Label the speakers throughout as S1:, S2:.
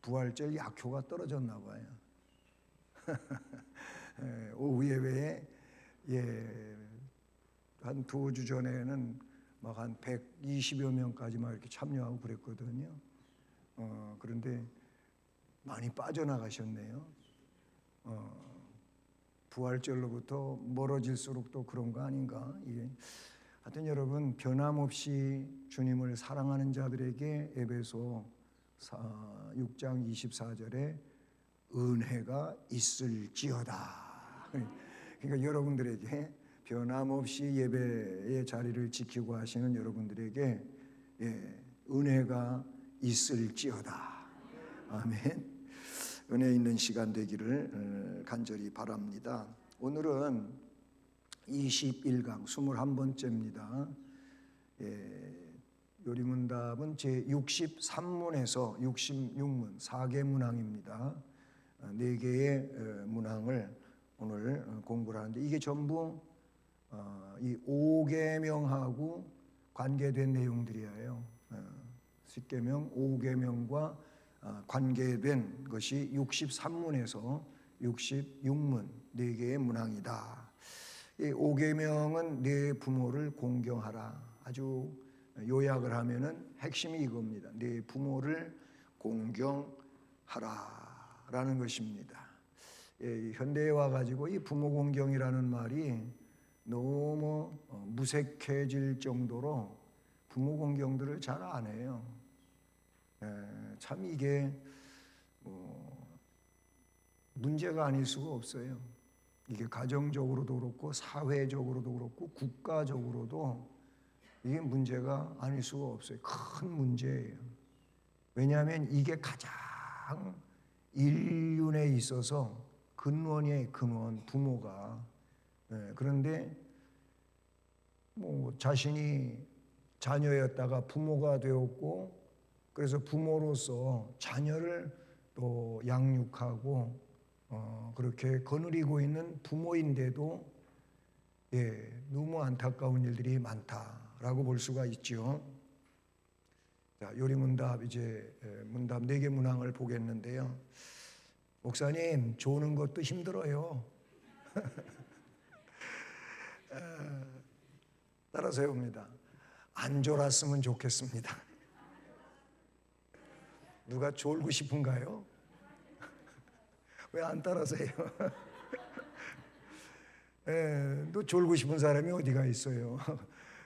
S1: 부활절 약효가 떨어졌나 봐요. 오후 예배에 한 2주 전에는 막 한 120여 명까지 막 이렇게 참여하고 그랬거든요. 그런데 많이 빠져나가셨네요. 부활절로부터 멀어질수록 또 그런 거 아닌가? 하여튼 여러분, 변함없이 주님을 사랑하는 자들에게 에베소 6장 24절에 은혜가 있을지어다. 그러니까 여러분들에게 변함없이 예배의 자리를 지키고 하시는 여러분들에게 은혜가 있을지어다. 아멘. 은혜 있는 시간 되기를 간절히 바랍니다. 오늘은 21강 21번째입니다. 요리문답은 제63문에서 66문 4개 문항입니다. 4개의 문항을 오늘 공부를 하는데 이게 전부 이 5계명하고 관계된 내용들이에요. 10계명, 5계명과 관계된 것이 63문에서 66문 4개의 문항이다. 이 5계명은 내 부모를 공경하라. 아주 요약을 하면은 핵심이 이겁니다. 내 부모를 공경하라라는 것입니다. 현대에 와가지고 이 부모 공경이라는 말이 너무 무색해질 정도로 부모 공경들을 잘 안 해요. 참 이게 문제가 아닐 수가 없어요. 이게 가정적으로도 그렇고 사회적으로도 그렇고 국가적으로도 이게 문제가 아닐 수가 없어요. 큰 문제예요. 왜냐하면 이게 가장 인륜에 있어서 근원의 근원, 부모가. 그런데 자신이 자녀였다가 부모가 되었고, 그래서 부모로서 자녀를 또 양육하고 그렇게 거느리고 있는 부모인데도 너무 안타까운 일들이 많다라고 볼 수가 있죠. 자, 요리문답 이제 문답 4개 문항을 보겠는데요. 목사님, 조는 것도 힘들어요. 따라서 해봅니다. 안 졸았으면 좋겠습니다. 누가 졸고 싶은가요? 왜 안 따라서 해요? 또 졸고 싶은 사람이 어디가 있어요?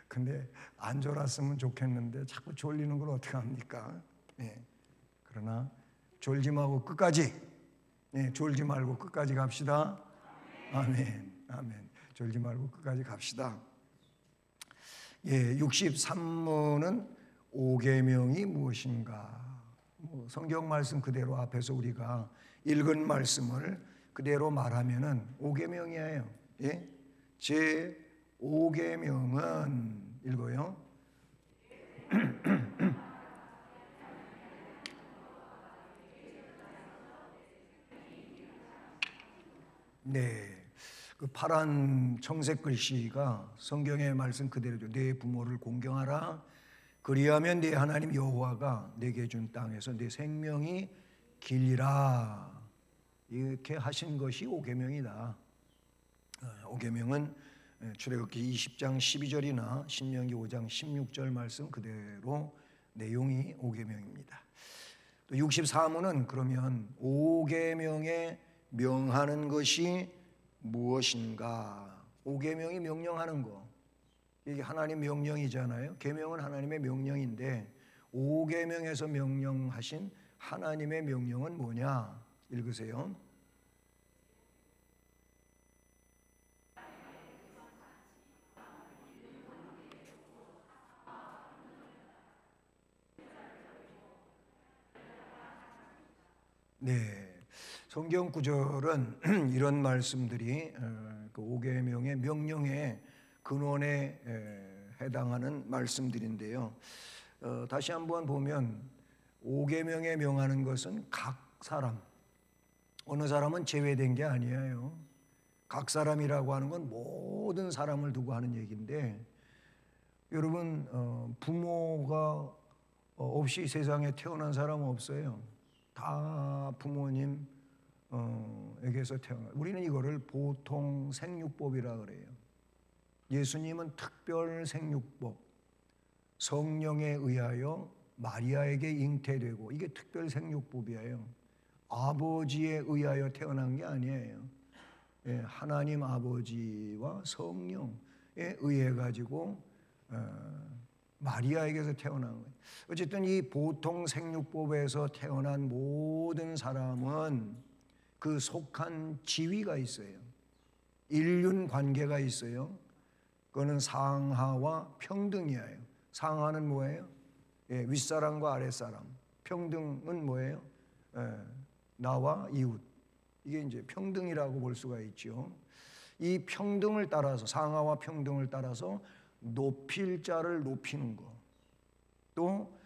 S1: 근데 안 졸았으면 좋겠는데 자꾸 졸리는 걸 어떻게 합니까? 그러나 졸지 말고 끝까지, 졸지 말고 끝까지 갑시다. 아멘, 아멘. 졸지 말고 끝까지 갑시다. 63문은 5계명이 무엇인가? 성경 말씀 그대로 앞에서 우리가 읽은 말씀을 그대로 말하면은 5계명이에요. 제 5계명은 읽어요. 네, 그 파란 청색 글씨가 성경의 말씀 그대로죠. 내 부모를 공경하라. 그리하면 내 하나님 여호와가 내게 준 땅에서 내 생명이 길리라. 이렇게 하신 것이 5계명이다. 5계명은 출애굽기 20장 12절이나 신명기 5장 16절 말씀 그대로 내용이 5계명입니다. 또 64문은 그러면 5계명에 명하는 것이 무엇인가? 5계명이 명령하는 거. 이게 하나님 명령이잖아요. 계명은 하나님의 명령인데 5계명에서 명령하신 하나님의 명령은 뭐냐? 읽으세요. 네, 성경 구절은 이런 말씀들이 그 5계명의 명령의 근원에 해당하는 말씀들인데요. 다시 한번 보면 5계명에 명하는 것은 각 사람, 어느 사람은 제외된 게 아니에요. 각 사람이라고 하는 건 모든 사람을 두고 하는 얘기인데, 여러분 부모가 없이 세상에 태어난 사람은 없어요. 다 부모님 에게서 태어나. 우리는 이거를 보통 생육법이라 그래요. 예수님은 특별 생육법, 성령에 의하여 마리아에게 잉태되고, 이게 특별 생육법이에요. 아버지에 의하여 태어난 게 아니에요. 하나님 아버지와 성령에 의해 가지고 마리아에게서 태어난 거예요. 어쨌든 이 보통 생육법에서 태어난 모든 사람은 그 속한 지위가 있어요. 인륜 관계가 있어요. 그거는 상하와 평등이에요. 상하는 뭐예요? 윗사람과 아랫사람. 평등은 뭐예요? 나와 이웃. 이게 이제 평등이라고 볼 수가 있죠. 이 평등을 따라서, 상하와 평등을 따라서 높일 자를 높이는 거, 또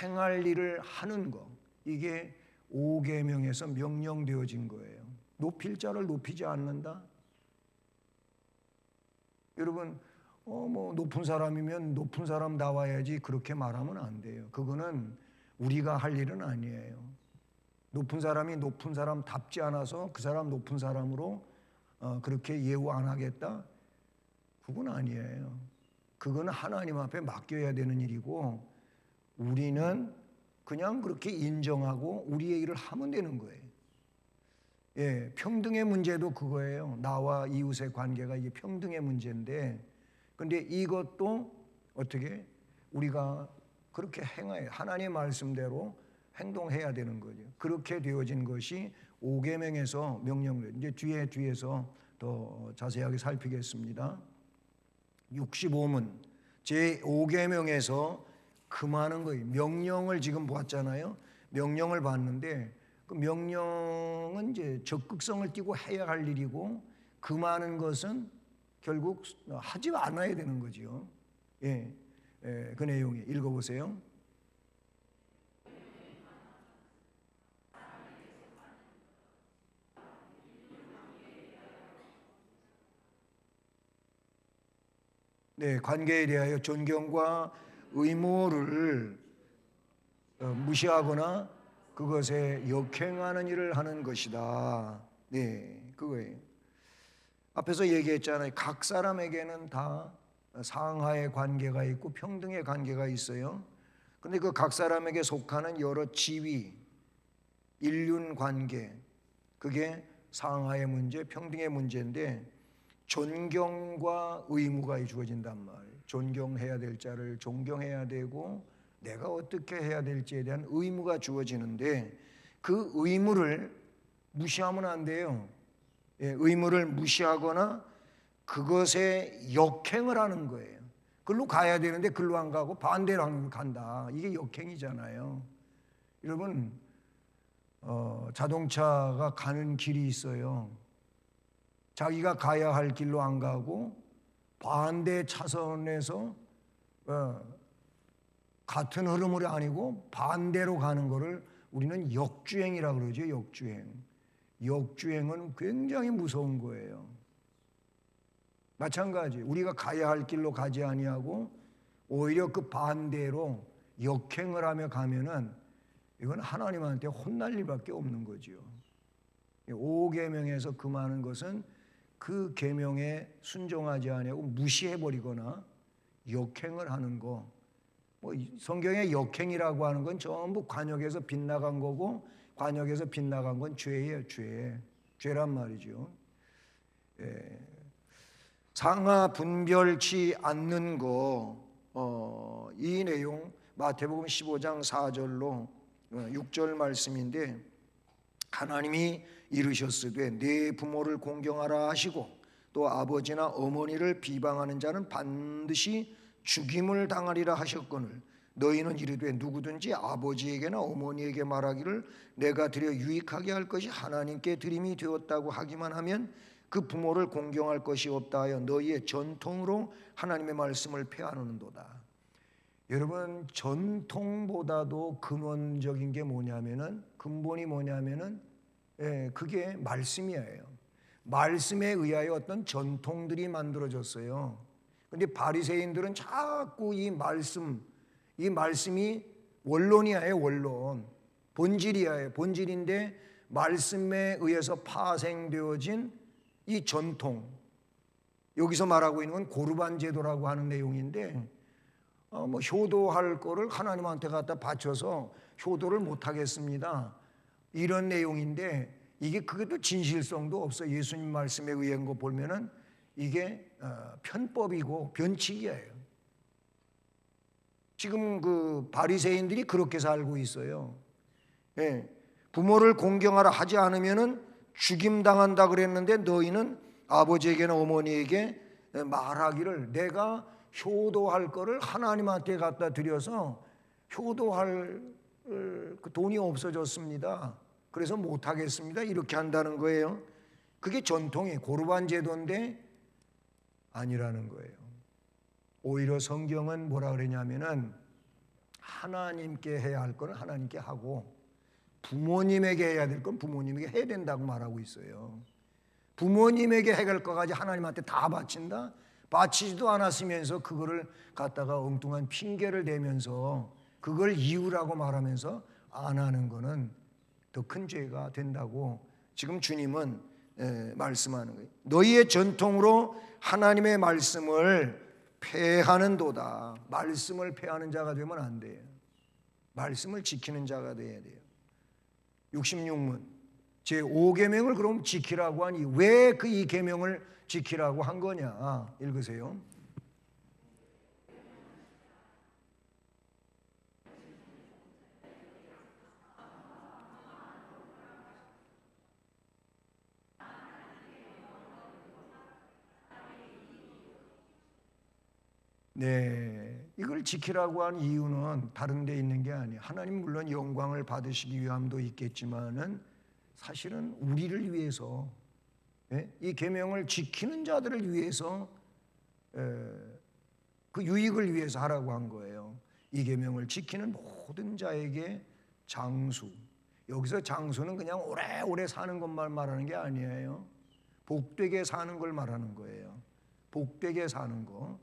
S1: 행할 일을 하는 거, 이게 5계명에서 명령되어진 거예요. 높일 자를 높이지 않는다? 여러분, 뭐 높은 사람이면 높은 사람 나와야지, 그렇게 말하면 안 돼요. 그거는 우리가 할 일은 아니에요. 높은 사람이 높은 사람답지 않아서 그 사람 높은 사람으로 그렇게 예우 안 하겠다? 그건 아니에요. 그거는 하나님 앞에 맡겨야 되는 일이고, 우리는 그냥 그렇게 인정하고 우리의 일을 하면 되는 거예요. 평등의 문제도 그거예요. 나와 이웃의 관계가 이게 평등의 문제인데, 근데 이것도 어떻게 우리가 그렇게 행해야, 하나님의 말씀대로 행동해야 되는 거죠. 그렇게 되어진 것이 5계명에서 명령을, 이제 뒤에서 더 자세하게 살피겠습니다. 65문 제5계명에서 금하는 거예요. 명령을 지금 보았잖아요. 명령을 봤는데 그 명령은 이제 적극성을 띠고 해야 할 일이고, 금하는 것은 결국 하지 않아야 되는 거죠. 그 내용에 읽어보세요. 관계에 대하여 존경과 의무를 무시하거나 그것에 역행하는 일을 하는 것이다. 그거예요. 앞에서 얘기했잖아요. 각 사람에게는 다 상하의 관계가 있고 평등의 관계가 있어요. 근데 그 각 사람에게 속하는 여러 지위, 인륜 관계, 그게 상하의 문제, 평등의 문제인데, 존경과 의무가 주어진단 말이에요. 존경해야 될 자를 존경해야 되고, 내가 어떻게 해야 될지에 대한 의무가 주어지는데, 그 의무를 무시하면 안 돼요. 의무를 무시하거나 그것에 역행을 하는 거예요. 글로 가야 되는데 글로 안 가고 반대로 간다. 이게 역행이잖아요. 여러분, 자동차가 가는 길이 있어요. 자기가 가야 할 길로 안 가고 반대 차선에서 같은 흐름으로 아니고 반대로 가는 거를 우리는 역주행이라고 그러죠. 역주행은 굉장히 무서운 거예요. 마찬가지, 우리가 가야 할 길로 가지 아니하고 오히려 그 반대로 역행을 하며 가면은 이건 하나님한테 혼날 일밖에 없는 거죠. 5계명에서 금하는 것은 그 계명에 순종하지 아니하고 무시해버리거나 역행을 하는 거. 뭐 성경의 역행이라고 하는 건 전부 관역에서 빗나간 거고, 관역에서 빗나간 건 죄예요. 죄란 말이죠. 상하 분별치 않는 거, 이 내용 마태복음 15장 4절로 6절 말씀인데, 하나님이 이르셨으되 내 부모를 공경하라 하시고 또 아버지나 어머니를 비방하는 자는 반드시 죽임을 당하리라 하셨거늘, 너희는 이르되 누구든지 아버지에게나 어머니에게 말하기를 내가 드려 유익하게 할 것이 하나님께 드림이 되었다고 하기만 하면 그 부모를 공경할 것이 없다 하여 너희의 전통으로 하나님의 말씀을 폐하는도다. 여러분, 전통보다도 근원적인 게 뭐냐면은, 근본이 뭐냐면은 그게 말씀이에요. 말씀에 의하여 어떤 전통들이 만들어졌어요. 근데 바리새인들은 자꾸 이 말씀이 원론이에요. 원론. 본질이에요. 본질인데 말씀에 의해서 파생되어진 이 전통, 여기서 말하고 있는 건 고르반 제도라고 하는 내용인데 효도할 거를 하나님한테 갖다 바쳐서 효도를 못 하겠습니다, 이런 내용인데, 이게 그것도 진실성도 없어. 예수님 말씀에 의한 거 보면은 이게 편법이고 변칙이에요. 지금 그 바리새인들이 그렇게 살고 있어요. 예, 부모를 공경하라 하지 않으면은 죽임 당한다 그랬는데, 너희는 아버지에게나 어머니에게 말하기를 내가 효도할 거를 하나님한테 갖다 드려서 효도할 그 돈이 없어졌습니다, 그래서 못 하겠습니다, 이렇게 한다는 거예요. 그게 전통이 고르반 제도인데 아니라는 거예요. 오히려 성경은 뭐라 그러냐면은 하나님께 해야 할 건 하나님께 하고 부모님에게 해야 될 건 부모님에게 해야 된다고 말하고 있어요. 부모님에게 해갈 거까지 하나님한테 다 바친다? 바치지도 않았으면서 그거를 갖다가 엉뚱한 핑계를 대면서 그걸 이유라고 말하면서 안 하는 거는 더 큰 죄가 된다고 지금 주님은 말씀하는 거예요. 너희의 전통으로 하나님의 말씀을 폐하는도다. 말씀을 폐하는 자가 되면 안 돼요. 말씀을 지키는 자가 돼야 돼요. 66문 제5계명을 그럼 지키라고 하니 왜 그 이 계명을 지키라고 한 거냐? 읽으세요. 네, 이걸 지키라고 한 이유는 다른 데 있는 게 아니에요. 하나님 물론 영광을 받으시기 위함도 있겠지만은 사실은 우리를 위해서, 이 계명을 지키는 자들을 위해서, 그 유익을 위해서 하라고 한 거예요. 이 계명을 지키는 모든 자에게 장수, 여기서 장수는 그냥 오래오래 사는 것만 말하는 게 아니에요. 복되게 사는 걸 말하는 거예요. 복되게 사는 거.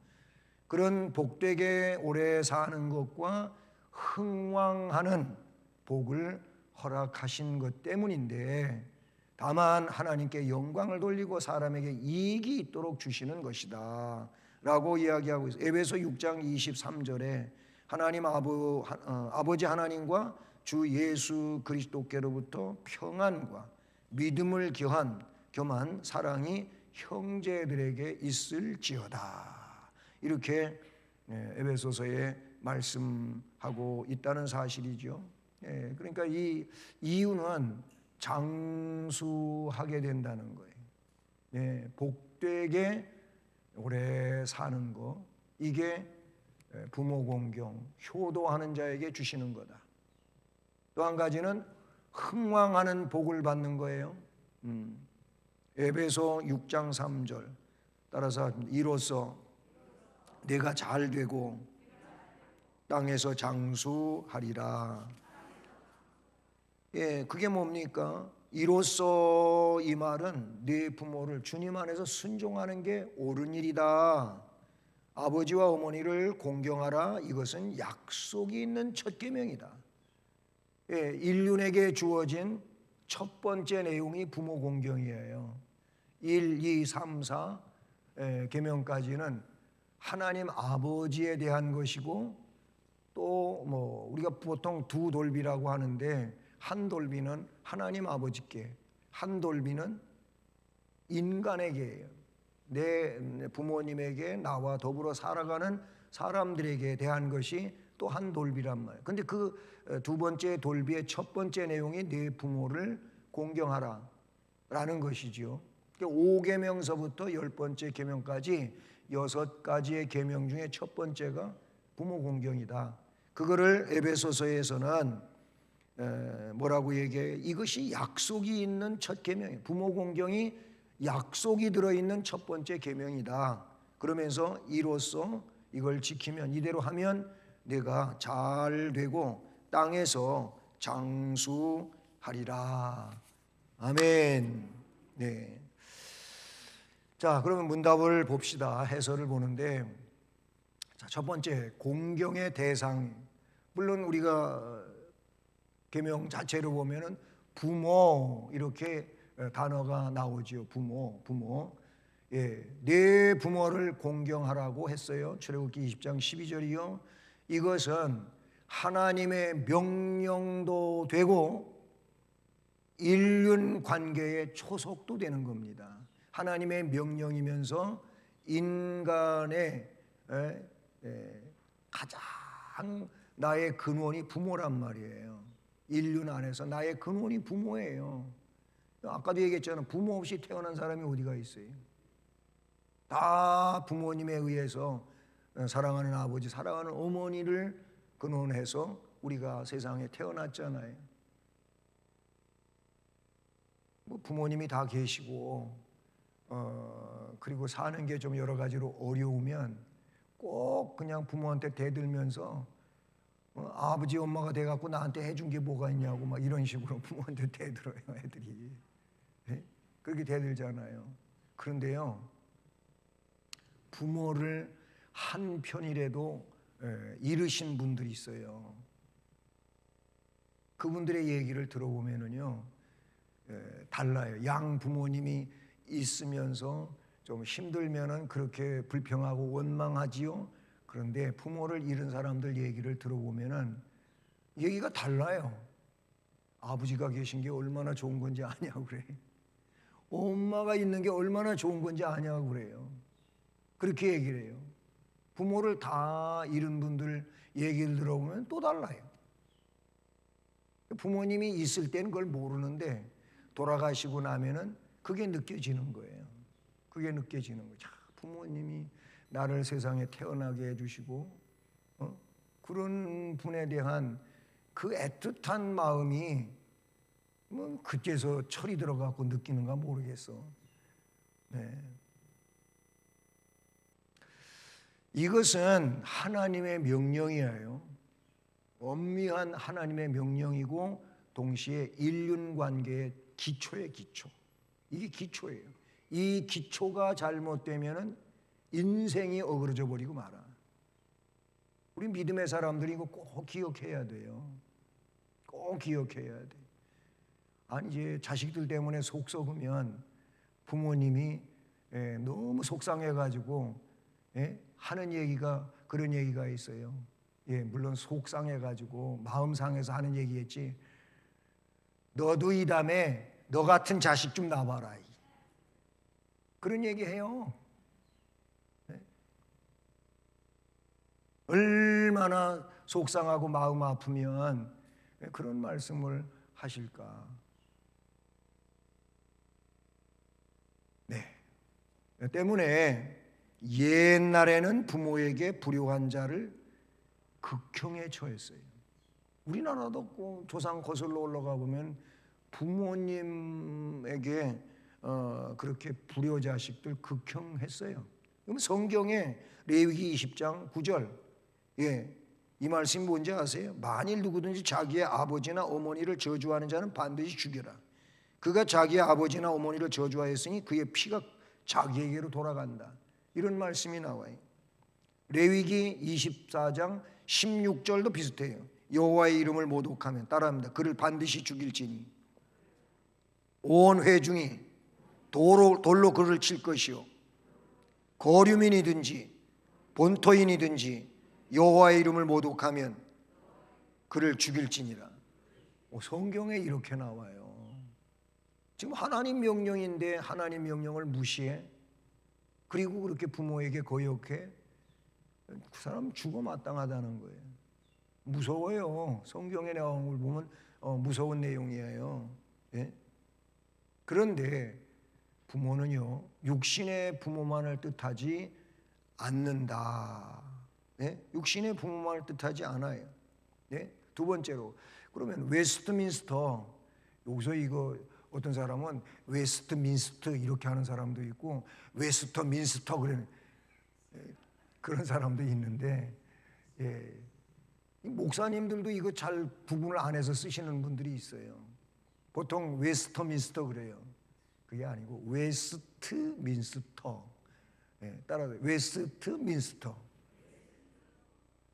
S1: 그런 복되게 오래 사는 것과 흥왕하는 복을 허락하신 것 때문인데, 다만 하나님께 영광을 돌리고 사람에게 이익이 있도록 주시는 것이다 라고 이야기하고 있어요. 에베소 6장 23절에 하나님 아버지 하나님과 주 예수 그리스도께로부터 평안과 믿음을 겸한 사랑이 형제들에게 있을지어다, 이렇게 에베소서에 말씀하고 있다는 사실이죠. 그러니까 이 이유는 장수하게 된다는 거예요. 복되게 오래 사는 거, 이게 부모 공경, 효도하는 자에게 주시는 거다. 또 한 가지는 흥왕하는 복을 받는 거예요. 에베소 6장 3절 따라서 이로써 내가 잘 되고 땅에서 장수하리라. 그게 뭡니까? 이로써, 이 말은 네 부모를 주님 안에서 순종하는 게 옳은 일이다. 아버지와 어머니를 공경하라. 이것은 약속이 있는 첫 계명이다. 인륜에게 주어진 첫 번째 내용이 부모 공경이에요. 1, 2, 3, 4 계명까지는 하나님 아버지에 대한 것이고, 또 우리가 보통 두 돌비라고 하는데, 한 돌비는 하나님 아버지께, 한 돌비는 인간에게예요. 내 부모님에게 나와 더불어 살아가는 사람들에게 대한 것이 또 한 돌비란 말이에요. 근데 그 두 번째 돌비의 첫 번째 내용이 내 부모를 공경하라 라는 것이지요. 5계명서부터 10번째 계명까지 6가지의 계명 중에 첫 번째가 부모 공경이다. 그거를 에베소서에서는 뭐라고 얘기해요? 이것이 약속이 있는 첫 계명이에요. 부모 공경이 약속이 들어있는 첫 번째 계명이다. 그러면서 이로써 이걸 지키면, 이대로 하면 내가 잘 되고 땅에서 장수하리라. 아멘. 네. 자, 그러면 문답을 봅시다. 해설을 보는데, 자, 첫 번째 공경의 대상. 물론 우리가 계명 자체로 보면은 부모 이렇게 단어가 나오지요. 부모. 예, 내 부모를 공경하라고 했어요. 출애굽기 20장 12절이요. 이것은 하나님의 명령도 되고 인륜 관계의 초석도 되는 겁니다. 하나님의 명령이면서 인간의 가장 나의 근원이 부모란 말이에요. 인륜 안에서 나의 근원이 부모예요. 아까도 얘기했잖아요. 부모 없이 태어난 사람이 어디가 있어요? 다 부모님에 의해서 사랑하는 아버지, 사랑하는 어머니를 근원해서 우리가 세상에 태어났잖아요. 뭐 부모님이 다 계시고 그리고 사는 게 좀 여러 가지로 어려우면 꼭 그냥 부모한테 대들면서 아버지 엄마가 돼갖고 나한테 해준 게 뭐가 있냐고 막 이런 식으로 부모한테 대들어요. 애들이 그렇게 대들잖아요. 그런데요, 부모를 한 편이라도 잃으신 분들이 있어요. 그분들의 얘기를 들어보면은요, 달라요. 양 부모님이 있으면서 좀 힘들면은 그렇게 불평하고 원망하지요. 그런데 부모를 잃은 사람들 얘기를 들어보면은 얘기가 달라요. 아버지가 계신 게 얼마나 좋은 건지 아냐고 그래. 엄마가 있는 게 얼마나 좋은 건지 아냐고 그래요. 그렇게 얘기를 해요. 부모를 다 잃은 분들 얘기를 들어보면 또 달라요. 부모님이 있을 때는 그걸 모르는데 돌아가시고 나면은 그게 느껴지는 거예요. 그게 느껴지는 거죠. 부모님이 나를 세상에 태어나게 해주시고 그런 분에 대한 그 애틋한 마음이 뭐 그때서 철이 들어가고 느끼는가 모르겠어. 네. 이것은 하나님의 명령이에요. 엄미한 하나님의 명령이고 동시에 인륜 관계의 기초의 기초. 이게 기초예요. 이 기초가 잘못되면은 인생이 어그러져 버리고 말아. 우리 믿음의 사람들이 이거 꼭 기억해야 돼요. 꼭 기억해야 돼. 아니 이제 자식들 때문에 속 썩으면 부모님이 너무 속상해가지고 하는 얘기가 그런 얘기가 있어요. 물론 속상해가지고 마음 상해서 하는 얘기겠지. 너도 이 다음에 너 같은 자식 좀 낳아봐라. 그런 얘기해요. 얼마나 속상하고 마음 아프면 그런 말씀을 하실까. 네. 때문에 옛날에는 부모에게 불효한 자를 극형에 처했어요. 우리나라도 조상 거슬러 올라가 보면 부모님에게 그렇게 불효 자식들 극형했어요. 그럼 성경에 레위기 20장 9절 이 말씀이 뭔지 아세요? 만일 누구든지 자기의 아버지나 어머니를 저주하는 자는 반드시 죽여라. 그가 자기의 아버지나 어머니를 저주하였으니 그의 피가 자기에게로 돌아간다. 이런 말씀이 나와요. 레위기 24장 16절도 비슷해요. 여호와의 이름을 모독하면 따라합니다. 그를 반드시 죽일지니 온 회중이 돌로 그를 칠 것이요 거류민이든지 본토인이든지 여호와의 이름을 모독하면 그를 죽일지니라. 성경에 이렇게 나와요. 지금 하나님 명령인데 하나님 명령을 무시해? 그리고 그렇게 부모에게 거역해? 그 사람 죽어 마땅하다는 거예요. 무서워요. 성경에 나온 걸 보면 무서운 내용이에요. 그런데 부모는요, 육신의 부모만을 뜻하지 않는다. 육신의 부모만을 뜻하지 않아요. 두 번째로, 그러면 웨스트민스터, 여기서 이거 어떤 사람은 웨스트민스터 이렇게 하는 사람도 있고 웨스터민스터 그런 사람도 있는데 목사님들도 이거 잘 구분을 안 해서 쓰시는 분들이 있어요. 보통 웨스터민스터 그래요. 그게 아니고 웨스트민스터. 따라서 웨스트민스터.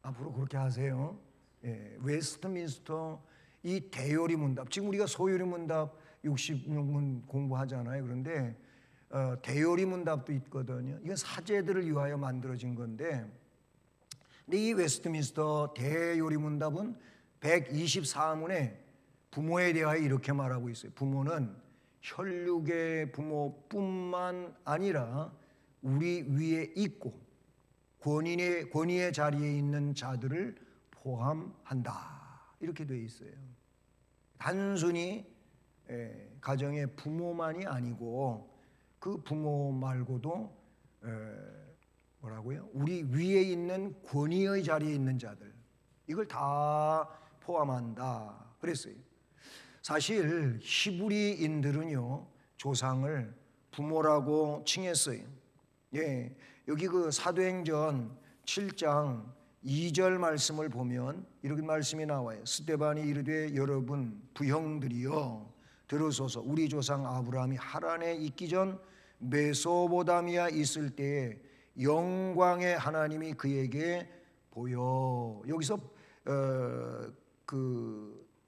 S1: 앞으로 그렇게 하세요. 웨스트민스터 이 대요리 문답, 지금 우리가 소요리 문답 66문 공부하잖아요. 그런데 대요리 문답도 있거든요. 이건 사제들을 위하여 만들어진 건데, 근데 이 웨스트민스터 대요리 문답은 124문에 부모에 대하여 이렇게 말하고 있어요. 부모는 혈육의 부모뿐만 아니라 우리 위에 있고 권위의 자리에 있는 자들을 포함한다. 이렇게 되어 있어요. 단순히 가정의 부모만이 아니고 그 부모 말고도 뭐라고요? 우리 위에 있는 권위의 자리에 있는 자들, 이걸 다 포함한다 그랬어요. 사실 히브리인들은요 조상을 부모라고 칭했어요. 예, 여기 그 사도행전 7장 2절 말씀을 보면 이렇게 말씀이 나와요. 스데반이 이르되 여러분 부형들이여 들으소서. 우리 조상 아브라함이 하란에 있기 전 메소보다미아 있을 때에 영광의 하나님이 그에게 보여. 여기서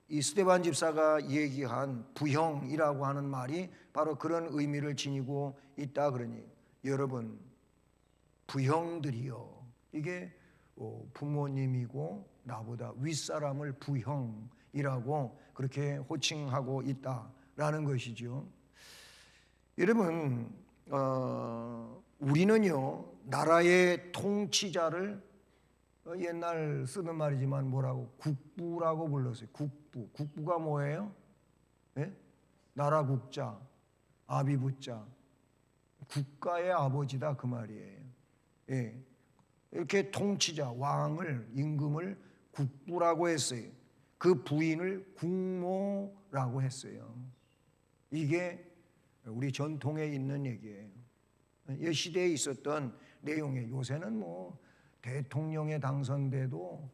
S1: 이 스데반 집사가 얘기한 부형이라고 하는 말이 바로 그런 의미를 지니고 있다 그러니, 여러분 부형들이요, 이게 부모님이고 나보다 윗사람을 부형이라고 그렇게 호칭하고 있다라는 것이죠. 여러분 우리는요 나라의 통치자를 옛날 쓰는 말이지만 뭐라고 국부라고 불렀어요. 국부가 뭐예요? 예? 나라 국자, 아비부자, 국가의 아버지다 그 말이에요. 예. 이렇게 통치자, 왕을, 임금을 국부라고 했어요. 그 부인을 국모라고 했어요. 이게 우리 전통에 있는 얘기예요. 이 시대에 있었던 내용이에요. 요새는 뭐 대통령에 당선돼도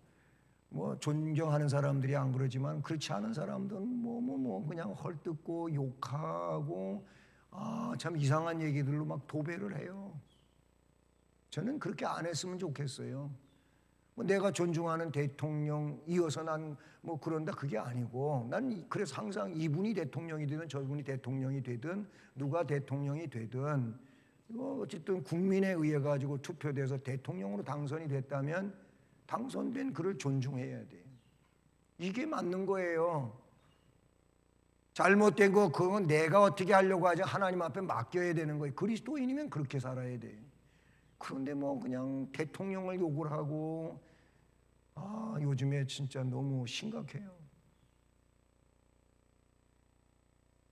S1: 뭐 존경하는 사람들이 안 그러지만, 그렇지 않은 사람들은 뭐 그냥 헐뜯고 욕하고 참 이상한 얘기들로 막 도배를 해요. 저는 그렇게 안 했으면 좋겠어요. 뭐 내가 존중하는 대통령이어서 난 뭐 그런다 그게 아니고, 난 그래서 항상 이분이 대통령이 되든 저분이 대통령이 되든 누가 대통령이 되든 어쨌든 국민에 의해 가지고 투표돼서 대통령으로 당선이 됐다면 당선된 그를 존중해야 돼. 이게 맞는 거예요. 잘못된 거 그건 내가 어떻게 하려고 하지, 하나님 앞에 맡겨야 되는 거예요. 그리스도인이면 그렇게 살아야 돼. 그런데 뭐 그냥 대통령을 욕을 하고 요즘에 진짜 너무 심각해요.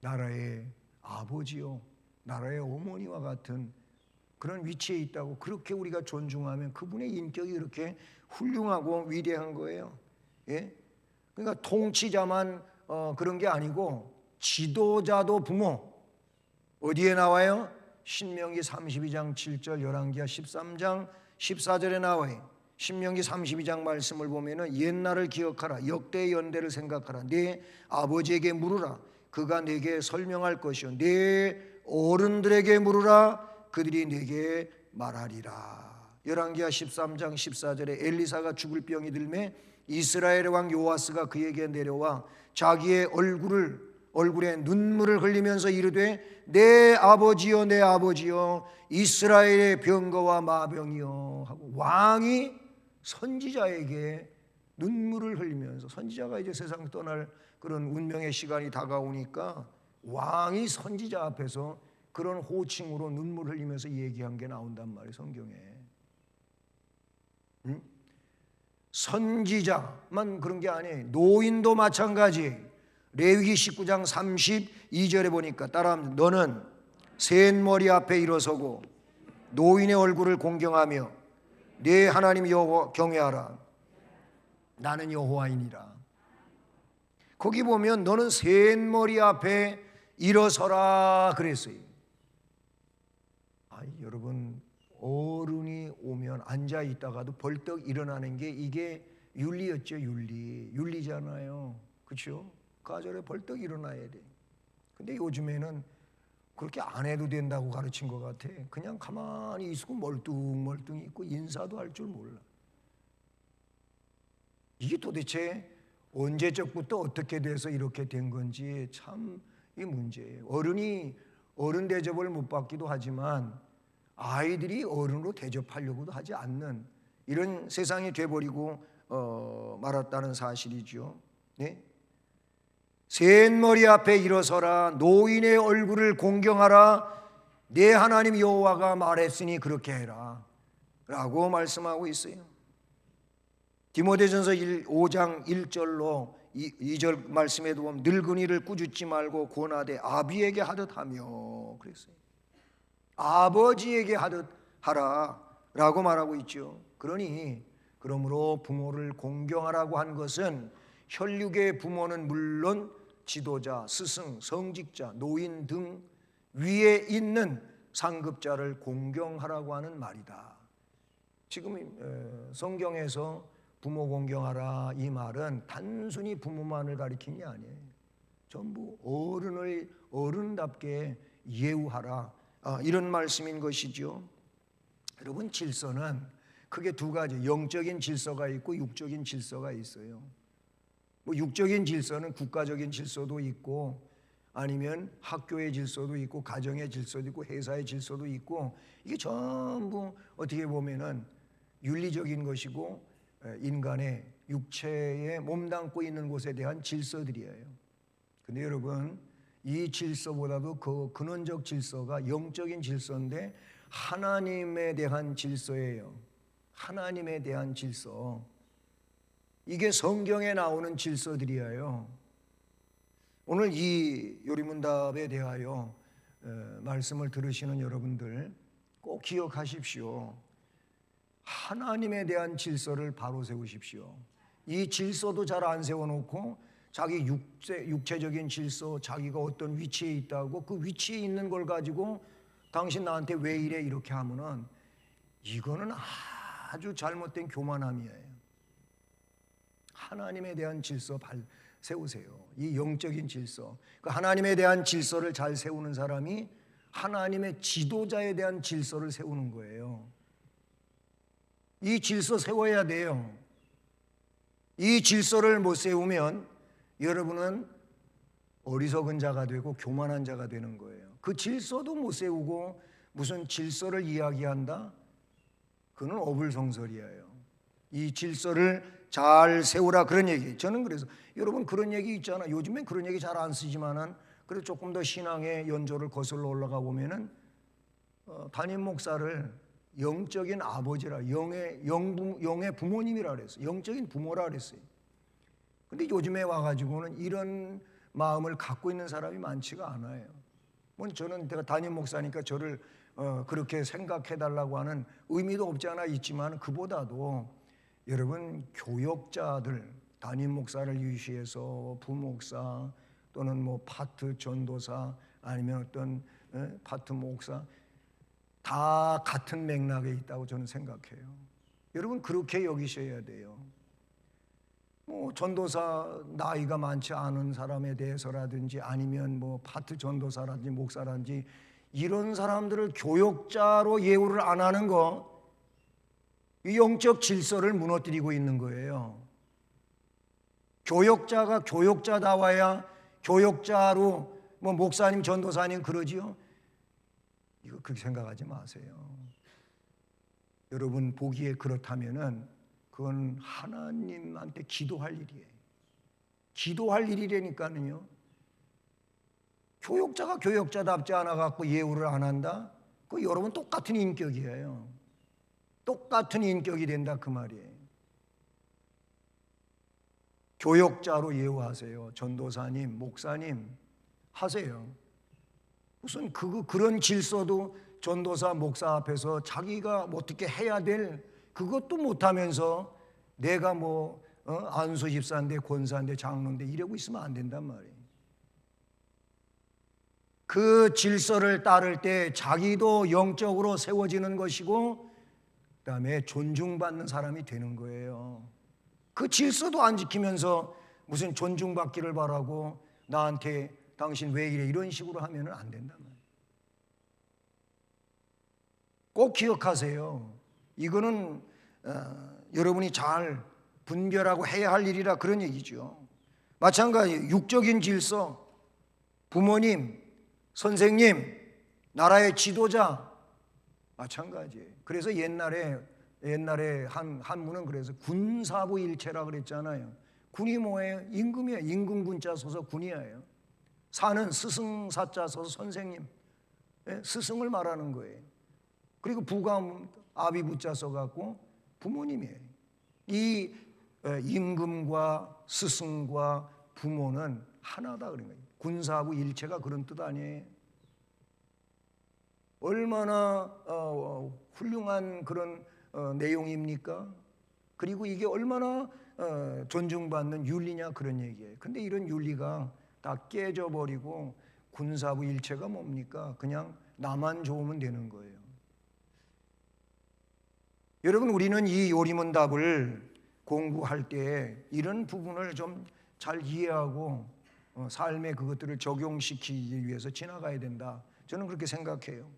S1: 나라의 아버지요, 나라의 어머니와 같은 그런 위치에 있다고 그렇게 우리가 존중하면 그분의 인격이 그렇게 훌륭하고 위대한 거예요. 예? 그러니까 통치자만 그런 게 아니고 지도자도 부모. 어디에 나와요? 신명기 32장 7절, 열왕기하 13장 14절에 나와요. 신명기 32장 말씀을 보면은 옛날을 기억하라, 역대의 연대를 생각하라, 네 아버지에게 물으라, 그가 내게 설명할 것이요, 네 어른들에게 물으라, 그들이 내게 말하리라. 열왕기하 13장 14절에 엘리사가 죽을 병이 들매 이스라엘의 왕 요아스가 그에게 내려와 자기의 얼굴에 눈물을 흘리면서 이르되 내 아버지여 내 아버지여 이스라엘의 병거와 마병이여 하고, 왕이 선지자에게 눈물을 흘리면서, 선지자가 이제 세상 떠날 그런 운명의 시간이 다가오니까 왕이 선지자 앞에서 그런 호칭으로 눈물 흘리면서 얘기한 게 나온단 말이에요, 성경에. 응? 선지자만 그런 게 아니에요. 노인도 마찬가지. 레위기 19장 32절에 보니까 따라하면, 너는 센 머리 앞에 일어서고 노인의 얼굴을 공경하며 네 하나님 여호와 경외하라. 나는 여호와이니라. 거기 보면 너는 센 머리 앞에 일어서라 그랬어요. 여러분, 어른이 오면 앉아 있다가도 벌떡 일어나는 게 이게 윤리였죠. 윤리잖아요. 그렇죠? 가절에 벌떡 일어나야 돼. 근데 요즘에는 그렇게 안 해도 된다고 가르친 것 같아. 그냥 가만히 있고 멀뚱멀뚱 있고 인사도 할 줄 몰라. 이게 도대체 언제적부터 어떻게 돼서 이렇게 된 건지 참 이 문제예요. 어른 대접을 못 받기도 하지만 아이들이 어른으로 대접하려고도 하지 않는 이런 세상이 돼버리고 말았다는 사실이죠. 네? 센 머리 앞에 일어서라, 노인의 얼굴을 공경하라, 내 하나님 여호와가 말했으니 그렇게 해라 라고 말씀하고 있어요. 디모데전서 5장 1절로 2절 말씀에도 보면 늙은이를 꾸짖지 말고 권하되 아비에게 하듯 하며 그랬어요. 아버지에게 하듯 하라 라고 말하고 있죠. 그러므로 부모를 공경하라고 한 것은 혈육의 부모는 물론 지도자, 스승, 성직자, 노인 등 위에 있는 상급자를 공경하라고 하는 말이다. 지금 성경에서 부모 공경하라 이 말은 단순히 부모만을 가리키는 게 아니에요. 전부 어른을 어른답게 예우하라, 이런 말씀인 것이죠. 여러분, 질서는 크게 두 가지, 영적인 질서가 있고 육적인 질서가 있어요. 뭐 육적인 질서는 국가적인 질서도 있고 아니면 학교의 질서도 있고 가정의 질서도 있고 회사의 질서도 있고, 이게 전부 어떻게 보면은 윤리적인 것이고 인간의 육체에 몸담고 있는 곳에 대한 질서들이에요. 근데 여러분, 이 질서보다도 그 근원적 질서가 영적인 질서인데 하나님에 대한 질서예요. 하나님에 대한 질서. 이게 성경에 나오는 질서들이에요. 오늘 이 요리문답에 대하여 말씀을 들으시는 여러분들 꼭 기억하십시오. 하나님에 대한 질서를 바로 세우십시오. 이 질서도 잘 안 세워놓고 자기 육체적인 질서, 자기가 어떤 위치에 있다고 그 위치에 있는 걸 가지고 당신 나한테 왜 이래 이렇게 하면은 이거는 아주 잘못된 교만함이에요. 하나님에 대한 질서 세우세요. 이 영적인 질서, 그 하나님에 대한 질서를 잘 세우는 사람이 하나님의 지도자에 대한 질서를 세우는 거예요. 이 질서 세워야 돼요. 이 질서를 못 세우면 여러분은 어리석은 자가 되고 교만한 자가 되는 거예요. 그 질서도 못 세우고 무슨 질서를 이야기한다? 그는 어불성설이에요. 이 질서를 잘 세우라 그런 얘기. 저는 그래서 여러분 그런 얘기 있잖아. 요즘엔 그런 얘기 잘 안 쓰지만은 그래도 조금 더 신앙의 연조를 거슬러 올라가 보면은 담임 목사를 영적인 아버지라, 영의 부모님이라 그랬어요. 영적인 부모라 그랬어요. 근데 요즘에 와가지고는 이런 마음을 갖고 있는 사람이 많지가 않아요. 저는 제가 담임 목사니까 저를 그렇게 생각해달라고 하는 의미도 없지 않아 있지만, 그보다도 여러분 교역자들, 담임 목사를 유시해서 부목사 또는 뭐 파트 전도사 아니면 어떤 파트 목사 다 같은 맥락에 있다고 저는 생각해요. 여러분 그렇게 여기셔야 돼요. 뭐 전도사 나이가 많지 않은 사람에 대해서라든지 아니면 뭐 파트 전도사라든지 목사라든지 이런 사람들을 교역자로 예우를 안 하는 거, 이 영적 질서를 무너뜨리고 있는 거예요. 교역자가 교역자다워야 교역자로 뭐 목사님 전도사님 그러지요. 이거 그렇게 생각하지 마세요. 여러분 보기에 그렇다면은 그건 하나님한테 기도할 일이에요. 기도할 일이라니까요. 교역자가 교역자답지 않아 갖고 예우를 안 한다? 그 여러분 똑같은 인격이에요. 똑같은 인격이 된다 그 말이에요. 교역자로 예우하세요. 전도사님, 목사님 하세요. 무슨 그런 질서도 전도사, 목사 앞에서 자기가 어떻게 해야 될 그것도 못하면서 내가 뭐 안수 집사인데 권사인데 장로인데 이러고 있으면 안 된단 말이에요. 그 질서를 따를 때 자기도 영적으로 세워지는 것이고 그다음에 존중받는 사람이 되는 거예요. 그 질서도 안 지키면서 무슨 존중받기를 바라고 나한테 당신 왜 이래 이런 식으로 하면 안 된단 말이에요. 꼭 기억하세요. 이거는 여러분이 잘 분별하고 해야 할 일이라 그런 얘기죠. 마찬가지 육적인 질서, 부모님, 선생님, 나라의 지도자 마찬가지예요. 그래서 옛날에 한문은 그래서 군사부 일체라 그랬잖아요. 군이 뭐예요? 임금이에요. 임금 군자 써서 군이에요. 사는 스승 사자 써서 선생님, 스승을 말하는 거예요. 그리고 부가 아비 부자 써갖고 부모님이에요. 이 임금과 스승과 부모는 하나다 그런 거예요. 군사부 일체가 그런 뜻 아니에요. 얼마나 훌륭한 그런 내용입니까? 그리고 이게 얼마나 존중받는 윤리냐 그런 얘기예요. 근데 이런 윤리가 다 깨져버리고 군사부 일체가 뭡니까? 그냥 나만 좋으면 되는 거예요. 여러분, 우리는 이 요리문답을 공부할 때 이런 부분을 좀 잘 이해하고 삶에 그것들을 적용시키기 위해서 지나가야 된다. 저는 그렇게 생각해요.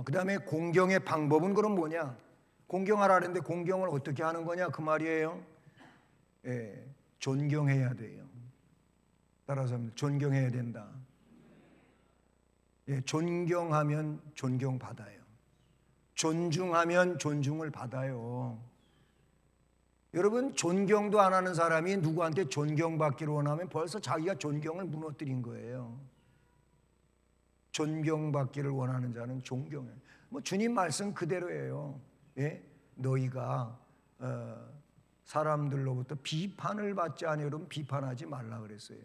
S1: 그 다음에 공경의 방법은 그럼 뭐냐? 공경하라는데 공경을 어떻게 하는 거냐 그 말이에요. 존경해야 돼요. 따라서 존경해야 된다. 존경하면 존경받아요. 존중하면 존중을 받아요. 여러분, 존경도 안 하는 사람이 누구한테 존경받기를 원하면 벌써 자기가 존경을 무너뜨린 거예요. 존경받기를 원하는 자는 존경해. 주님 말씀 그대로예요. 너희가 사람들로부터 비판을 받지 않으려면 비판하지 말라 그랬어요.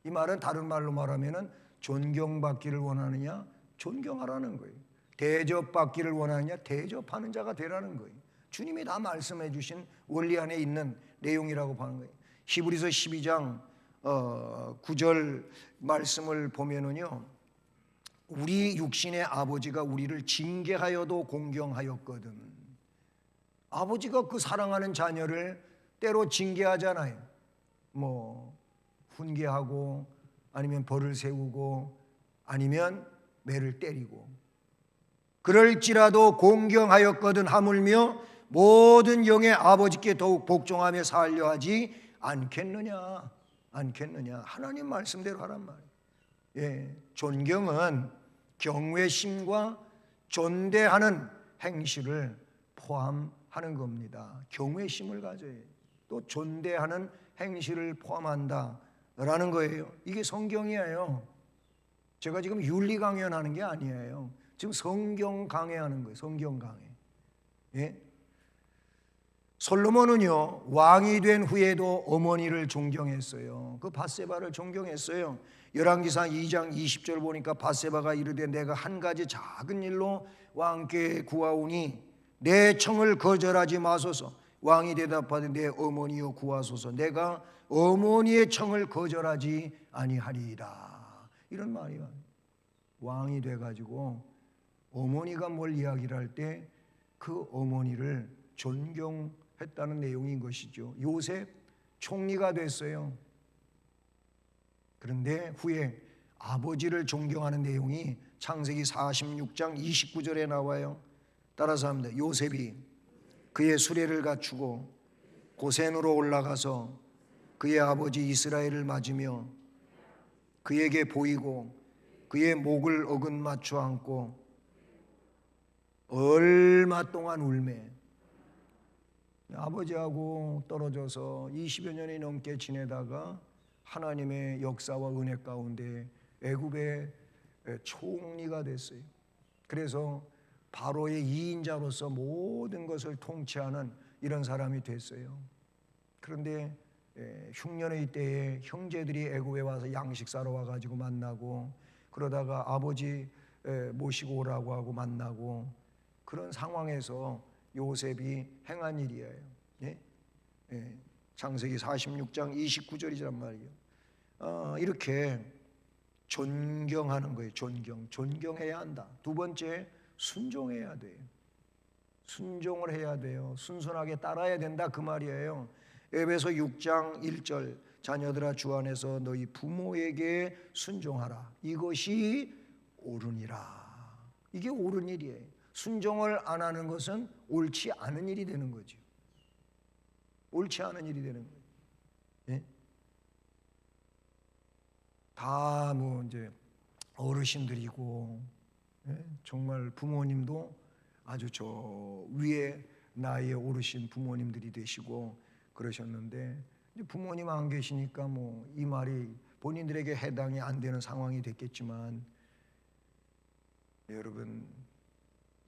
S1: 이 말은 다른 말로 말하면은 존경받기를 원하느냐 존경하라는 거예요. 대접받기를 원하느냐 대접하는 자가 되라는 거예요. 주님이 다 말씀해 주신 원리 안에 있는 내용이라고 보는 거예요. 히브리서 12장 9절 말씀을 보면은요, 우리 육신의 아버지가 우리를 징계하여도 공경하였거든. 아버지가 그 사랑하는 자녀를 때로 징계하잖아요. 훈계하고 아니면 벌을 세우고 아니면 매를 때리고. 그럴지라도 공경하였거든 하물며 모든 영의 아버지께 더욱 복종하며 살려 하지 않겠느냐. 하나님 말씀대로 하란 말이에요. 존경은 경외심과 존대하는 행실을 포함하는 겁니다. 경외심을 가져야 해요. 또 존대하는 행실을 포함한다라는 거예요. 이게 성경이에요. 제가 지금 윤리 강연하는 게 아니에요. 지금 성경 강해하는 거예요. 성경 강해. 솔로몬은요, 왕이 된 후에도 어머니를 존경했어요. 그 밧세바를 존경했어요. 열왕기상 2장 20절 보니까 밧세바가 이르되 내가 한 가지 작은 일로 왕께 구하오니 내 청을 거절하지 마소서. 왕이 대답하되 내 어머니여 구하소서. 내가 어머니의 청을 거절하지 아니하리이다. 이런 말이야. 왕이 돼가지고 어머니가 뭘 이야기를 할 때 그 어머니를 존경했다는 내용인 것이죠. 요셉 총리가 됐어요. 그런데 후에 아버지를 존경하는 내용이 창세기 46장 29절에 나와요. 따라서 합니다. 요셉이 그의 수레를 갖추고 고센으로 올라가서 그의 아버지 이스라엘을 맞으며 그에게 보이고 그의 목을 어긋맞춰 안고 얼마 동안 울매. 아버지하고 떨어져서 20여 년이 넘게 지내다가 하나님의 역사와 은혜 가운데 애굽의 총리가 됐어요. 그래서 바로의 2인자로서 모든 것을 통치하는 이런 사람이 됐어요. 그런데 흉년의 때에 형제들이 애굽에 와서 양식 사러 와가지고 만나고, 그러다가 아버지 모시고 오라고 하고 만나고, 그런 상황에서 요셉이 행한 일이에요. 창세기 46장 29절이란 말이에요. 이렇게 존경하는 거예요. 존경해야 한다. 두 번째, 순종해야 돼요. 순종을 해야 돼요. 순순하게 따라야 된다 그 말이에요. 에베소 6장 1절 자녀들아 주 안에서 너희 부모에게 순종하라. 이것이 옳으니라. 이게 옳은 일이에요. 순종을 안 하는 것은 옳지 않은 일이 되는 거죠. 옳지 않은 일이 되는 거예요. 다 뭐 이제 어르신들이고, 예? 정말 부모님도 아주 저 위에 나이에 오르신 부모님들이 되시고 그러셨는데, 이제 부모님 안 계시니까 뭐 이 말이 본인들에게 해당이 안 되는 상황이 됐겠지만, 여러분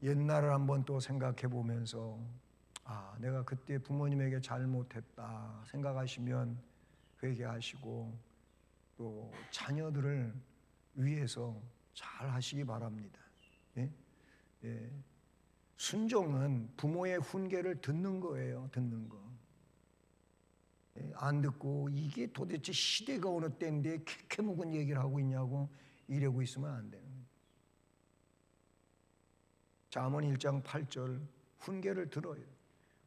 S1: 옛날을 한번 또 생각해 보면서 내가 그때 부모님에게 잘못했다 생각하시면 회개하시고 또 자녀들을 위해서 잘 하시기 바랍니다. 예? 예. 순종은 부모의 훈계를 듣는 거예요. 듣는 거. 예? 안 듣고 이게 도대체 시대가 어느 때인데 캐캐묵은 얘기를 하고 있냐고 이러고 있으면 안 돼요. 잠언 1장 8절 훈계를 들어요.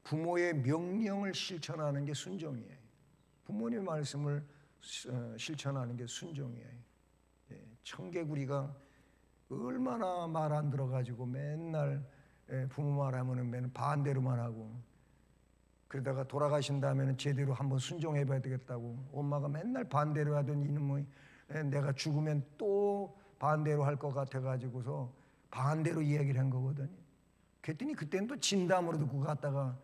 S1: 부모의 명령을 실천하는 게 순종이에요. 부모님의 말씀을 실천하는 게 순종이에요. 청개구리가 얼마나 말 안 들어가지고 맨날 부모 말하면은 맨날 반대로만 하고, 그러다가 돌아가신 다음에는 제대로 한번 순종해봐야 되겠다고 엄마가 맨날 반대로 하던 이놈의, 내가 죽으면 또 반대로 할 것 같아가지고서 반대로 이야기를 한 거거든요. 그랬더니 그때는 또 진담으로 듣고 갔다가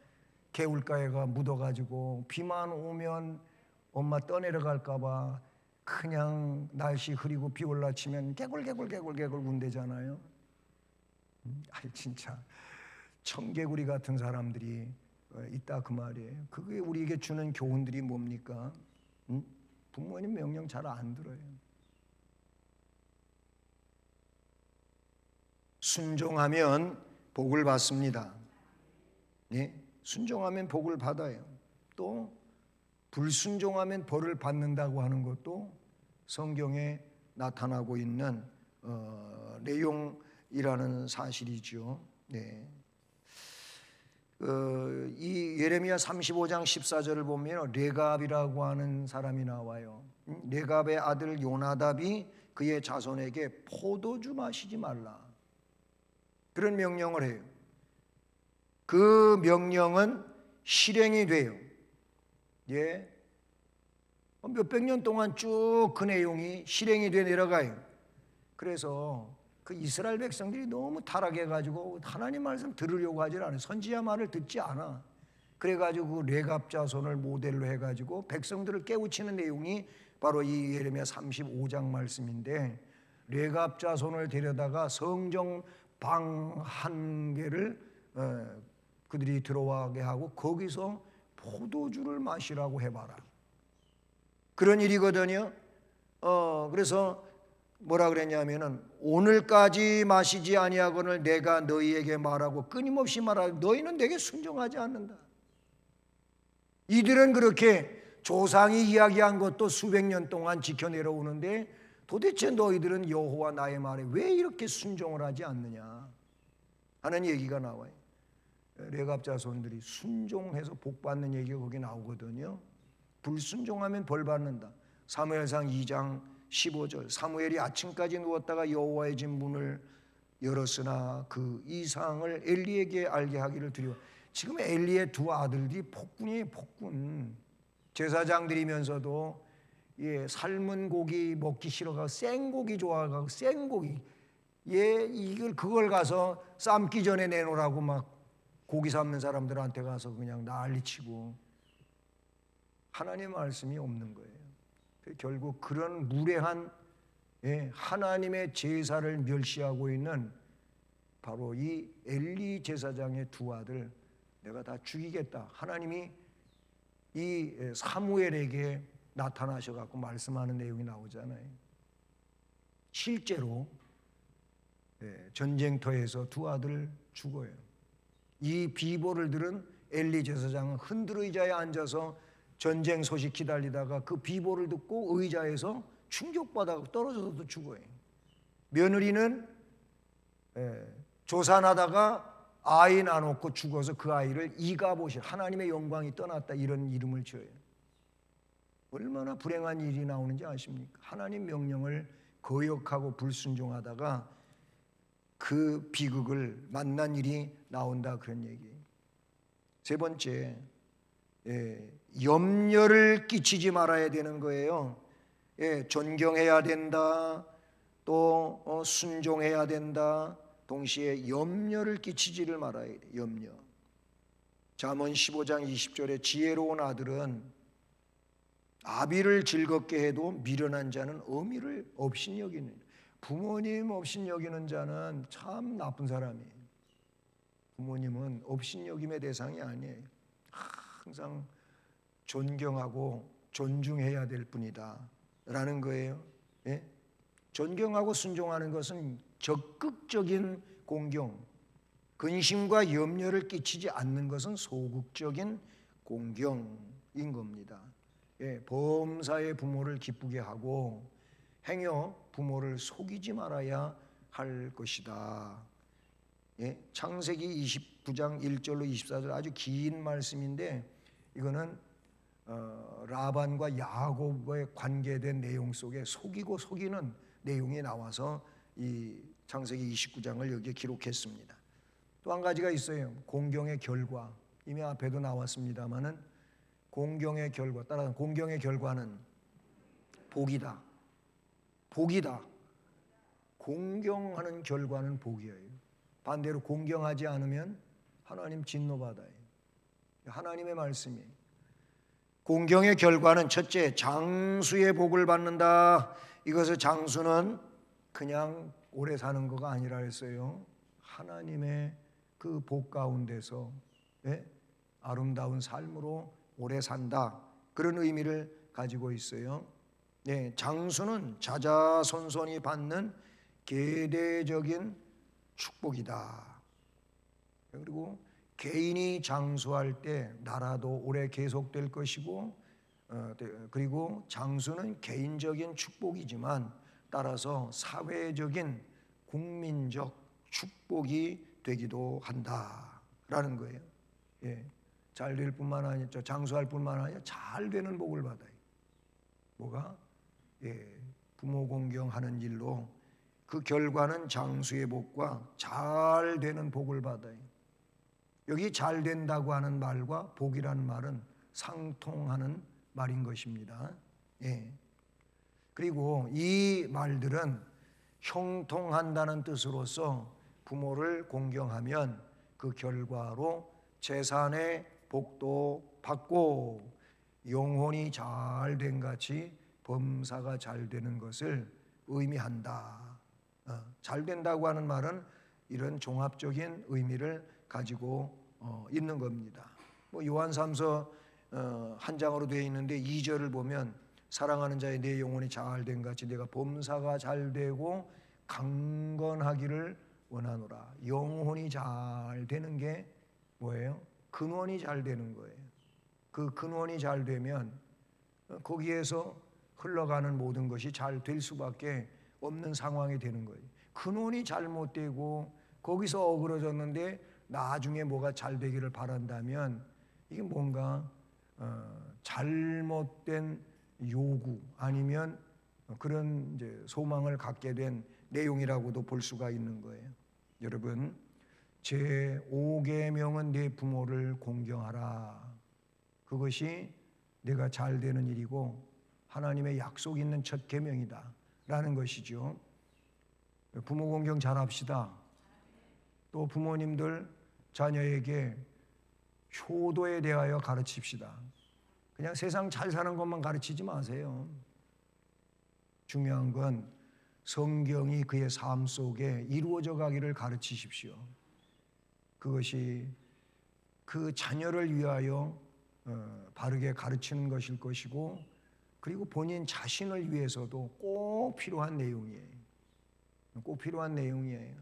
S1: 개울가에가 묻어가지고 비만 오면 엄마 떠내려갈까봐 그냥 날씨 흐리고 비 올라치면 개굴 운대잖아요. 진짜 청개구리 같은 사람들이 있다 그 말이에요. 그게 우리에게 주는 교훈들이 뭡니까? 부모님 명령 잘 안 들어요. 순종하면 복을 받습니다. 예? 순종하면 복을 받아요. 또 불순종하면 벌을 받는다고 하는 것도 성경에 나타나고 있는 내용이라는 사실이죠. 네. 이 예레미야 35장 14절을 보면 레갑이라고 하는 사람이 나와요. 레갑의 아들 요나답이 그의 자손에게 포도주 마시지 말라, 그런 명령을 해요. 그 명령은 실행이 돼요. 예. 몇백 년 동안 쭉 그 내용이 실행이 돼 내려가요. 그래서 그 이스라엘 백성들이 너무 타락해가지고 하나님 말씀 들으려고 하질 않아요. 선지자 말을 듣지 않아. 그래가지고 레갑 자손을 모델로 해가지고 백성들을 깨우치는 내용이 바로 이 예레미야 35장 말씀인데, 레갑 자손을 데려다가 성정 방 한 개를 그들이 들어가게 하고 거기서 포도주를 마시라고 해봐라, 그런 일이거든요. 그래서 뭐라 그랬냐면은 오늘까지 마시지 아니하거늘 내가 너희에게 말하고 끊임없이 말하고 너희는 내게 순종하지 않는다. 이들은 그렇게 조상이 이야기한 것도 수백 년 동안 지켜 내려오는데 도대체 너희들은 여호와 나의 말에 왜 이렇게 순종을 하지 않느냐 하는 얘기가 나와요. 레갑 자손들이 순종해서 복 받는 얘기가 거기 나오거든요. 불순종하면 벌 받는다. 사무엘상 2장 15절 사무엘이 아침까지 누웠다가 여호와의 집 문을 열었으나 그 이상을 엘리에게 알게 하기를 두려워. 지금 엘리의 두 아들이 폭군이에요. 폭군. 제사장들이면서도 삶은 고기 먹기 싫어가고 생고기 좋아하고 생고기 그걸 가서 삶기 전에 내놓으라고 막 고기 삶는 사람들한테 가서 그냥 난리치고 하나님의 말씀이 없는 거예요. 결국 그런 무례한 하나님의 제사를 멸시하고 있는 바로 이 엘리 제사장의 두 아들 내가 다 죽이겠다. 하나님이 이 사무엘에게 나타나셔갖고 말씀하는 내용이 나오잖아요. 실제로 전쟁터에서 두 아들 죽어요. 이 비보를 들은 엘리 제사장은 흔들 의자에 앉아서 전쟁 소식 기다리다가 그 비보를 듣고 의자에서 충격받아 떨어져서도 죽어요. 며느리는 조산하다가 아이 낳아놓고 죽어서 그 아이를 이가봇이 하나님의 영광이 떠났다 이런 이름을 지어요. 얼마나 불행한 일이 나오는지 아십니까? 하나님 명령을 거역하고 불순종하다가 그 비극을 만난 일이 나온다 그런 얘기예요. 세 번째, 염려를 끼치지 말아야 되는 거예요. 존경해야 된다. 또 순종해야 된다. 동시에 염려를 끼치지를 말아야 돼. 염려. 잠언 15장 20절에 지혜로운 아들은 아비를 즐겁게 해도 미련한 자는 어미를 없인 여기는, 부모님 없인 여기는 자는 참 나쁜 사람이에요. 부모님은 없인 여김의 대상이 아니에요. 항상 존경하고 존중해야 될 뿐이다 라는 거예요. 예? 존경하고 순종하는 것은 적극적인 공경, 근심과 염려를 끼치지 않는 것은 소극적인 공경인 겁니다. 범사의 부모를 기쁘게 하고 행여 부모를 속이지 말아야 할 것이다. 창세기 29장 1절로 24절 아주 긴 말씀인데, 이거는 라반과 야곱의 관계된 내용 속에 속이고 속이는 내용이 나와서 이 창세기 29장을 여기에 기록했습니다. 또 한 가지가 있어요. 공경의 결과. 이미 앞에도 나왔습니다마는 공경의 결과, 따라서 공경의 결과는 복이다. 복이다. 공경하는 결과는 복이에요. 반대로 공경하지 않으면 하나님 진노받아요. 하나님의 말씀이에요. 공경의 결과는 첫째, 장수의 복을 받는다. 이것을 장수는 그냥 오래 사는 거가 아니라 했어요. 하나님의 그 복 가운데서 아름다운 삶으로 오래 산다. 그런 의미를 가지고 있어요. 장수는 자자손손이 받는 계대적인 축복이다. 그리고 개인이 장수할 때 나라도 오래 계속될 것이고, 그리고 장수는 개인적인 축복이지만 따라서 사회적인 국민적 축복이 되기도 한다라는 거예요. 잘 될 뿐만 아니라 장수할 뿐만 아니라 잘 되는 복을 받아요. 뭐가? 부모 공경하는 일로 그 결과는 장수의 복과 잘 되는 복을 받아요. 여기 잘 된다고 하는 말과 복이라는 말은 상통하는 말인 것입니다. 그리고 이 말들은 형통한다는 뜻으로서 부모를 공경하면 그 결과로 재산의 복도 받고 영혼이 잘 된 같이 범사가 잘 되는 것을 의미한다. 잘 된다고 하는 말은 이런 종합적인 의미를 가지고 있는 겁니다. 요한삼서 한 장으로 되어 있는데 2절을 보면 사랑하는 자의 내 영혼이 잘 된 같이 내가 범사가 잘 되고 강건하기를 원하노라. 영혼이 잘 되는 게 뭐예요? 근원이 잘 되는 거예요. 그 근원이 잘 되면 거기에서 흘러가는 모든 것이 잘 될 수밖에 없는 상황이 되는 거예요. 근원이 잘못되고 거기서 어그러졌는데 나중에 뭐가 잘 되기를 바란다면 이게 뭔가 잘못된 요구 아니면 그런 이제 소망을 갖게 된 내용이라고도 볼 수가 있는 거예요. 여러분, 제5계명은 내 부모를 공경하라. 그것이 내가 잘 되는 일이고 하나님의 약속 있는 첫 계명이다 라는 것이죠. 부모 공경 잘합시다. 또 부모님들 자녀에게 효도에 대하여 가르칩시다. 그냥 세상 잘 사는 것만 가르치지 마세요. 중요한 건 성경이 그의 삶 속에 이루어져 가기를 가르치십시오. 그것이 그 자녀를 위하여 바르게 가르치는 것일 것이고, 그리고 본인 자신을 위해서도 꼭 필요한 내용이에요. 꼭 필요한 내용이에요.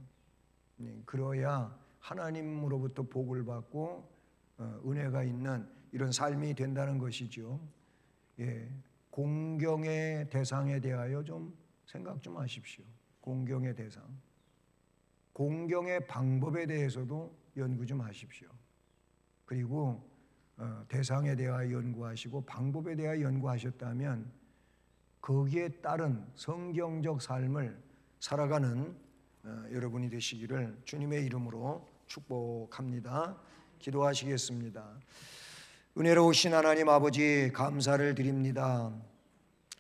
S1: 그래야 하나님으로부터 복을 받고 은혜가 있는 이런 삶이 된다는 것이죠. 공경의 대상에 대하여 좀 생각 좀 하십시오. 공경의 대상. 공경의 방법에 대해서도 연구 좀 하십시오. 그리고 대상에 대하여 연구하시고 방법에 대하여 연구하셨다면 거기에 따른 성경적 삶을 살아가는 여러분이 되시기를 주님의 이름으로 축복합니다. 기도하시겠습니다. 은혜로우신 하나님 아버지, 감사를 드립니다.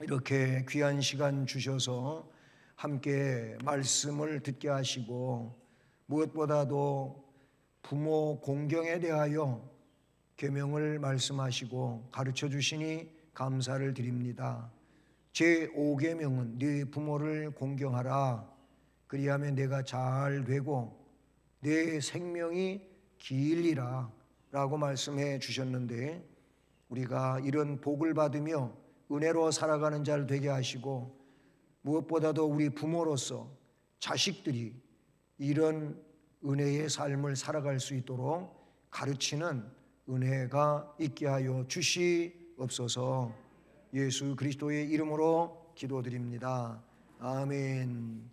S1: 이렇게 귀한 시간 주셔서 함께 말씀을 듣게 하시고 무엇보다도 부모 공경에 대하여 계명을 말씀하시고 가르쳐 주시니 감사를 드립니다. 제5계명은 네 부모를 공경하라. 그리하면 내가 잘 되고 내 생명이 길리라 라고 말씀해 주셨는데, 우리가 이런 복을 받으며 은혜로 살아가는 자 되게 하시고, 무엇보다도 우리 부모로서 자식들이 이런 은혜의 삶을 살아갈 수 있도록 가르치는 은혜가 있게 하여 주시옵소서. 예수 그리스도의 이름으로 기도드립니다. 아멘.